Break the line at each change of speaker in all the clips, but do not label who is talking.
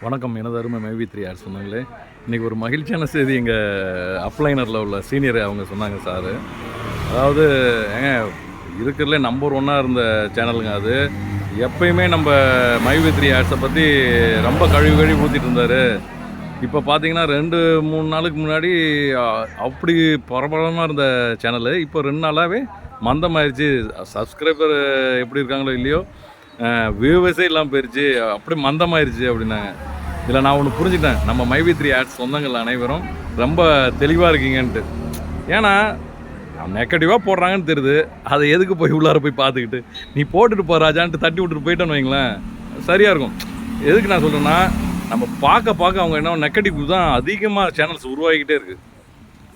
வணக்கம். எனது அருமை மைவி3 யார் சொன்னாங்களே, இன்றைக்கி ஒரு மகிழ்ச்சியான செய்தி எங்கள் அப்ளைனரில் உள்ள சீனியர் அவங்க சொன்னாங்க சாரு. அதாவது இருக்கிறதுலே நம்பர் 1 இருந்த சேனலுங்க அது. எப்பயுமே நம்ம மைவி3 யார்ஸை பற்றி ரொம்ப கழுவி ஊற்றிட்டு இருந்தார். இப்போ பார்த்தீங்கன்னா 2-3 நாளுக்கு முன்னாடி அப்படி பரபரமாக இருந்த சேனலு இப்போ 2 நாளாகவே மந்தமாயிருச்சு. சப்ஸ்கிரைபர் எப்படி இருக்காங்களோ இல்லையோ, வியூவர்ஸே இல்லாமல் போயிடுச்சு, அப்படி மந்தமாயிருச்சு அப்படின்னாங்க. இதில் நான் ஒன்று புரிஞ்சுட்டேன், நம்ம மைவி3 ஆட்ஸ் சொந்தங்கள் அனைவரும் ரொம்ப தெளிவாக இருக்கீங்கன்ட்டு. ஏன்னா நெகட்டிவாக போடுறாங்கன்னு தெரியுது, அதை எதுக்கு போய் உள்ளார போய் பார்த்துக்கிட்டு நீ போட்டுட்டு போ ராஜான்ட்டு தட்டி விட்டுட்டு போயிட்டோன்னு வைங்களேன், சரியாக இருக்கும். எதுக்கு நான் சொல்கிறேன்னா, நம்ம பார்க்க அவங்க என்ன நெகட்டிவ் தான் அதிகமாக சேனல்ஸ் உருவாகிக்கிட்டே இருக்குது.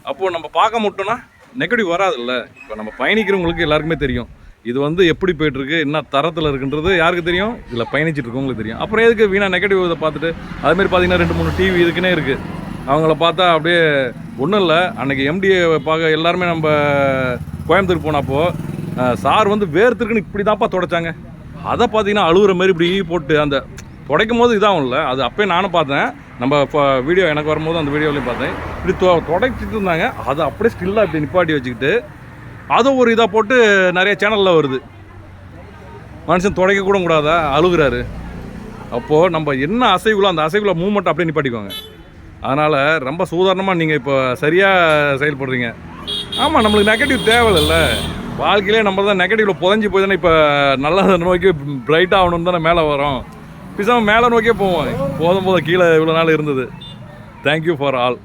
அப்போது நம்ம பார்க்க மட்டும்னா நெகட்டிவ் வராதுல்ல. இப்போ நம்ம பயணிக்கிறவங்களுக்கு எல்லாருக்குமே தெரியும் இது எப்படி போய்ட்டுருக்கு, என்ன தரத்தில் இருக்குன்றது யாருக்கு தெரியும், இதில் பயணிச்சுட்டு இருக்கவங்களுக்கு தெரியும். அப்புறம் எதுக்கு வீணாக நெகட்டிவ் இதை பார்த்துட்டு, அதுமாரி பார்த்தீங்கன்னா 2-3 டிவி இதுக்குன்னே இருக்குது. அவங்கள பார்த்தா அப்படியே ஒன்றும் இல்லை. அன்றைக்கி எம்டிஏ பார்க்க எல்லாருமே நம்ம கோயம்புத்தூர் போனப்போ சார் வேர்த்துக்குன்னு இப்படி தான்ப்பா தொடச்சாங்க. அதை பார்த்தீங்கன்னா அழுகுற மாதிரி இப்படி போட்டு அந்த துடைக்கும் போது இதாகும் இல்லை, அது அப்போயே நானும் பார்த்தேன். நம்ம வீடியோ எனக்கு வரும்போது அந்த வீடியோலையும் பார்த்தேன், இப்படி துடைச்சிட்டு இருந்தாங்க. அதை அப்படியே ஸ்டில்லாக இப்படி நிப்பாட்டி வச்சுக்கிட்டு அதை ஒரு இதாக போட்டு நிறைய சேனலில் வருது. மனுஷன் துடைக்க கூட கூடாதா, அழுகுறாரு. அப்போது நம்ம என்ன அசைவுகளோ அந்த அசைவுல மூவ்மெண்ட் அப்படியே நிப்பாட்டிக்குவாங்க. அதனால் ரொம்ப சாதாரணமாக நீங்கள் இப்போ சரியாக செயல்படுறீங்க. ஆமாம், நம்மளுக்கு நெகட்டிவ் தேவையில்ல. வாழ்க்கையிலே நம்ம தான் நெகட்டிவில் புதஞ்சி போய் தானே இப்போ நல்லா நோக்கி பிரைட்டாக ஆகணும்னு தானே மேலே வரோம். பிசாமல் மேலே நோக்கியே போவோம். போதும் கீழே இவ்வளோ நாள் இருந்தது. Thank you for all.